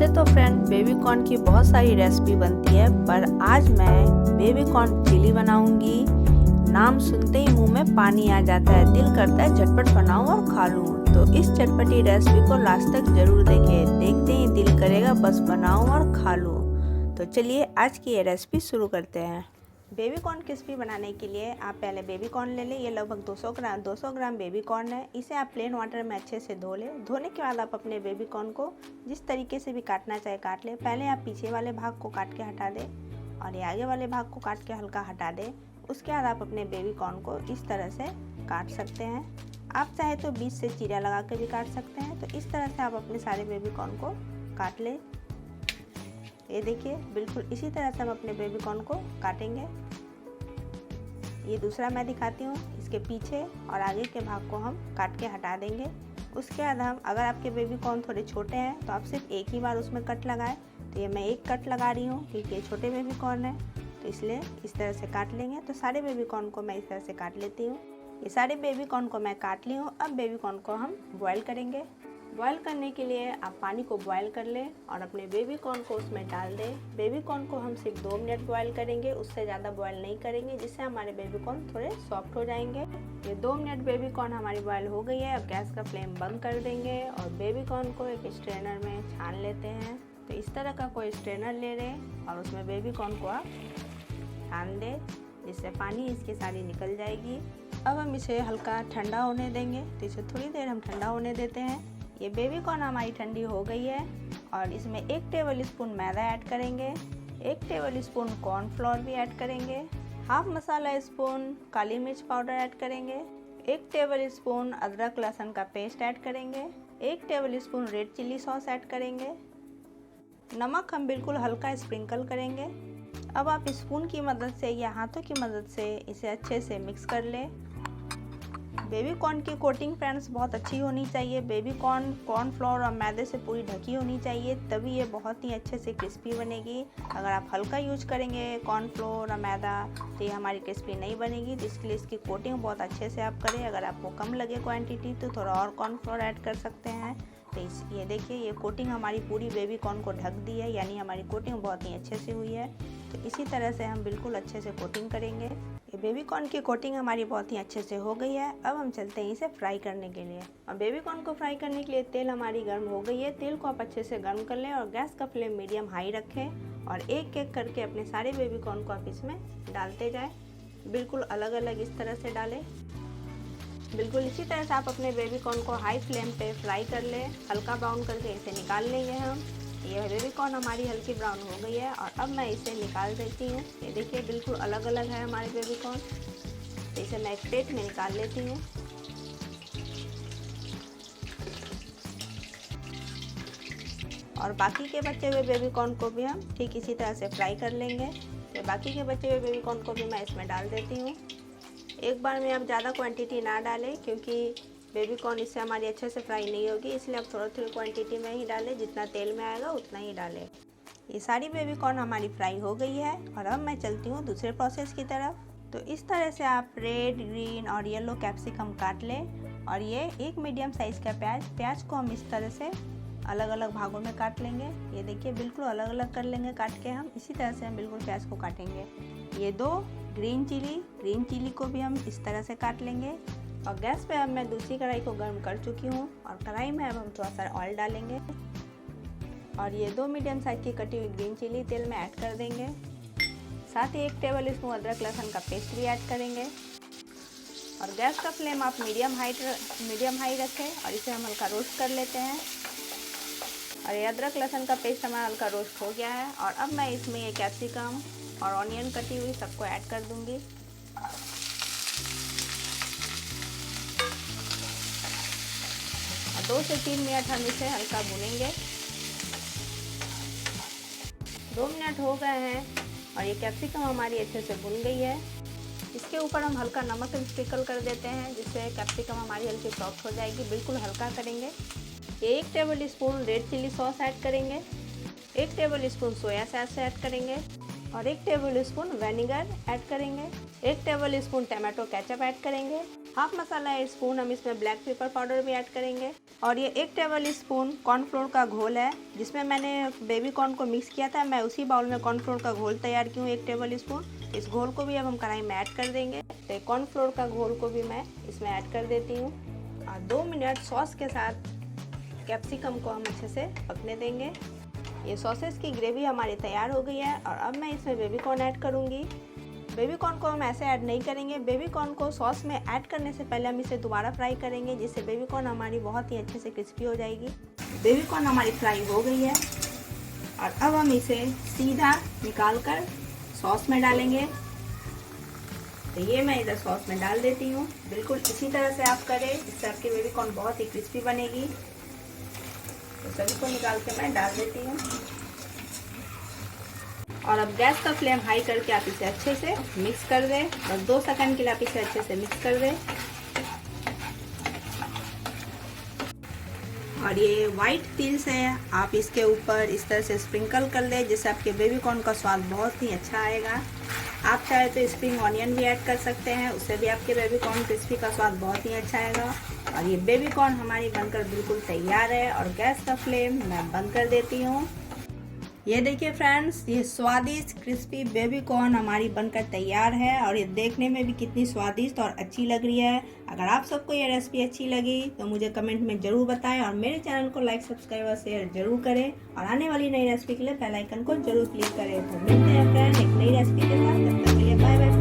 वैसे तो friend baby corn की बहुत सारी रेसिपी बनती है, पर आज मैं बेबी कॉर्न चिली बनाऊंगी। नाम सुनते ही मुंह में पानी आ जाता है, दिल करता है झटपट बनाऊं और खा लूं। तो इस चटपटी रेसिपी को लास्ट तक जरूर देखें, देखते ही दिल करेगा बस बनाऊं और खा लूं। तो चलिए आज की ये रेसिपी शुरू करते हैं। बेबी कॉर्न क्रिस्पी बनाने के लिए आप पहले बेबी कॉर्न ले लें। ये लगभग 200 ग्राम बेबी कॉर्न है। इसे आप प्लेन वाटर में अच्छे से धो लें। धोने के बाद आप अपने बेबी कॉर्न को जिस तरीके से भी काटना चाहे काट लें। पहले आप पीछे वाले भाग को काट के हटा दें और ये आगे वाले भाग को काट के हल्का हटा दें। उसके बाद आप अपने बेबी कॉर्न को इस तरह से काट सकते हैं। आप चाहे तो बीच से चीरा लगा के भी काट सकते हैं। तो इस तरह से आप अपने सारे बेबी कॉर्न को काट लें। ये देखिए, बिल्कुल इसी तरह से हम अपने बेबी कॉर्न को काटेंगे। ये दूसरा मैं दिखाती हूँ। इसके पीछे और आगे के भाग को हम काट के हटा देंगे। उसके बाद हम, अगर आपके बेबी कॉर्न थोड़े छोटे हैं तो आप सिर्फ एक ही बार उसमें कट लगाएं। तो ये मैं एक कट लगा रही हूँ क्योंकि ये छोटे बेबी कॉर्न है, तो इसलिए इस तरह से काट लेंगे। तो सारे बेबी कॉर्न को मैं इस तरह से काट लेती हूँ। ये सारे बेबी कॉर्न को मैं काट ली हूँ। अब बेबी कॉर्न को हम बॉयल करेंगे। बॉयल करने के लिए आप पानी को बॉयल कर लें और अपने बेबी कॉर्न को उसमें डाल दें। बेबी कॉर्न को हम सिर्फ 2 मिनट बॉयल करेंगे, उससे ज़्यादा बॉयल नहीं करेंगे, जिससे हमारे बेबी कॉर्न थोड़े सॉफ्ट हो जाएंगे। ये 2 मिनट बेबी कॉर्न हमारी बॉयल हो गई है। अब गैस का फ्लेम बंद कर देंगे और बेबी कॉर्न को एक स्ट्रेनर में छान लेते हैं। तो इस तरह का कोई स्ट्रेनर ले लें और उसमें बेबी कॉर्न को आप छान दें, जिससे पानी इसकी सारी निकल जाएगी। अब हम इसे हल्का ठंडा होने देंगे। तो इसे थोड़ी देर हम ठंडा होने देते हैं। ये बेबी कॉर्न हमारी ठंडी हो गई है और इसमें 1 टेबल स्पून मैदा ऐड करेंगे, 1 टेबल स्पून कॉर्नफ्लोर भी ऐड करेंगे, हाफ मसाला स्पून काली मिर्च पाउडर ऐड करेंगे, 1 टेबल स्पून अदरक लहसुन का पेस्ट ऐड करेंगे, 1 table spoon red chilli sauce add करेंगे। नमक हम बिल्कुल हल्का स्प्रिंकल करेंगे। अब आप स्पून की मदद से या हाथों की मदद से इसे अच्छे से मिक्स कर लें। बेबी कॉर्न की कोटिंग फ्रेंड्स बहुत अच्छी होनी चाहिए। बेबी कॉर्न कॉर्नफ्लोर और मैदे से पूरी ढकी होनी चाहिए, तभी ये बहुत ही अच्छे से क्रिस्पी बनेगी। अगर आप हल्का यूज करेंगे कॉर्नफ्लोर और मैदा तो ये हमारी क्रिस्पी नहीं बनेगी। तो इसके लिए इसकी कोटिंग बहुत अच्छे से आप करें। अगर आपको कम लगे क्वांटिटी तो थोड़ा और कॉर्नफ्लोर ऐड कर सकते हैं। तो ये देखिए, ये कोटिंग हमारी पूरी बेबी कॉर्न को ढक दी है, यानी हमारी कोटिंग बहुत ही अच्छे से हुई है। तो इसी तरह से हम बिल्कुल अच्छे से कोटिंग करेंगे। ये बेबी कॉर्न की कोटिंग हमारी बहुत ही अच्छे से हो गई है। अब हम चलते हैं इसे फ्राई करने के लिए। और बेबी कॉर्न को फ्राई करने के लिए तेल हमारी गर्म हो गई है। तेल को आप अच्छे से गर्म कर लें और गैस का फ्लेम मीडियम हाई रखें और एक एक करके अपने सारे बेबी कॉर्न को आप इसमें डालते जाएं। बिल्कुल अलग अलग इस तरह से डालें। बिल्कुल इसी तरह से आप अपने बेबी कॉर्न को हाई फ्लेम पे फ्राई कर लें। हल्का ब्राउन करके इसे निकाल लेंगे हम। ये बेबी कॉर्न हमारी हल्की ब्राउन हो गई है और अब मैं इसे निकाल देती हूँ। ये देखिए, बिल्कुल अलग अलग है हमारे बेबी कॉर्न। तो इसे मैं एक प्लेट में निकाल लेती हूँ। और बाकी के बचे हुए बेबी कॉर्न को भी हम ठीक इसी तरह से फ्राई कर लेंगे। तो बाकी के बचे हुए बेबी कॉर्न को भी मैं इसमें डाल देती हूँ। एक बार में आप ज़्यादा क्वांटिटी ना डालें, क्योंकि बेबी कॉर्न इससे हमारी अच्छे से फ्राई नहीं होगी, इसलिए आप थोड़ा थोड़ी क्वांटिटी में ही डालें। जितना तेल में आएगा उतना ही डालें। ये सारी बेबी कॉर्न हमारी फ्राई हो गई है और अब मैं चलती हूँ दूसरे प्रोसेस की तरफ। तो इस तरह से आप रेड, ग्रीन और येलो कैप्सिकम काट लें और ये एक मीडियम साइज़ का प्याज को हम इस तरह से अलग अलग भागों में काट लेंगे। ये देखिए, बिल्कुल अलग अलग कर लेंगे काट के हम। इसी तरह से हम बिल्कुल प्याज को काटेंगे। ये 2 ग्रीन चिली को भी हम इस तरह से काट लेंगे। और गैस पे अब मैं दूसरी कढ़ाई को गर्म कर चुकी हूँ और कढ़ाई में अब हम थोड़ा सा ऑयल डालेंगे और ये 2 मीडियम साइज की कटी हुई ग्रीन चिली तेल में ऐड कर देंगे। साथ ही 1 टेबल स्पून अदरक लहसुन का पेस्ट भी ऐड करेंगे। और गैस का फ्लेम आप मीडियम हाई रखें और इसे हम हल्का रोस्ट कर लेते हैं। और ये अदरक लहसुन का पेस्ट हमारा हल्का रोस्ट हो गया है और अब मैं इसमें ये कैप्सिकम और ऑनियन कटी हुई सबको ऐड कर दूंगी। और 2 से 3 मिनट हम इसे हल्का भूनेंगे। 2 मिनट हो गए हैं और ये कैप्सिकम हमारी अच्छे से भुन गई है। इसके ऊपर हम हल्का नमक स्प्रिंकल कर देते हैं, जिससे कैप्सिकम हमारी हल्की सॉफ्ट हो जाएगी। बिल्कुल हल्का करेंगे। 1 table spoon red chilli sauce add करेंगे, 1 table spoon soya sauce add करेंगे और 1 टेबल स्पून विनेगर ऐड करेंगे। 1 table spoon tomato ketchup add करेंगे। हाफ मसाला स्पून हम इसमें ब्लैक पेपर पाउडर भी ऐड करेंगे। और ये 1 टेबल स्पून कॉर्नफ्लोर का घोल है, जिसमें मैंने बेबी कॉर्न को मिक्स किया था। मैं उसी बाउल में कॉर्नफ्लोर का घोल तैयार की हूँ 1 टेबल स्पून। इस घोल को भी अब हम कढ़ाई में ऐड कर देंगे। तो कॉर्नफ्लोर का घोल को भी मैं इसमें ऐड कर देती हूँ और 2 मिनट सॉस के साथ कैप्सिकम को हम अच्छे से पकने देंगे। ये सॉसेस की ग्रेवी हमारी तैयार हो गई है और अब मैं इसमें बेबी कॉर्न ऐड करूँगी। बेबी कॉर्न को हम ऐसे ऐड नहीं करेंगे, बेबी कॉर्न को सॉस में ऐड करने से पहले हम इसे दोबारा फ्राई करेंगे, जिससे बेबी कॉर्न हमारी बहुत ही अच्छे से क्रिस्पी हो जाएगी। बेबी कॉर्न हमारी फ्राई हो गई है और अब हम इसे सीधा निकाल कर सॉस में डालेंगे। तो ये मैं इधर सॉस में डाल देती हूँ। बिल्कुल इसी तरह से आप करें, इससे आपकी बेबी कॉर्न बहुत ही क्रिस्पी बनेगी। तो सभी को निकाल के मैं डाल देती हूँ और अब गैस का फ्लेम हाई करके आप इसे अच्छे से मिक्स कर दें। बस 2 सेकंड के लिए आप इसे अच्छे से मिक्स कर दें। और ये वाइट तिल्स है, आप इसके ऊपर इस तरह से स्प्रिंकल कर दें, जिससे आपके बेबी कॉर्न का स्वाद बहुत ही अच्छा आएगा। आप चाहे तो स्प्रिंग ऑनियन भी ऐड कर सकते हैं, उससे भी आपके बेबी कॉर्न क्रिस्पी का स्वाद बहुत ही अच्छा आएगा। और ये बेबी कॉर्न हमारी बनकर बिल्कुल तैयार है और गैस का फ्लेम मैं बंद कर देती हूँ। ये देखिए फ्रेंड्स, ये स्वादिष्ट क्रिस्पी बेबी कॉर्न हमारी बनकर तैयार है और ये देखने में भी कितनी स्वादिष्ट और अच्छी लग रही है। अगर आप सबको ये रेसिपी अच्छी लगी तो मुझे कमेंट में ज़रूर बताएं और मेरे चैनल को लाइक, सब्सक्राइब और शेयर जरूर करें और आने वाली नई रेसिपी के लिए बेल आइकन को जरूर क्लिक करें। तो मिलते हैं फ्रेंड एक नई रेसिपी के साथ। तब तक के लिए बाय बाय।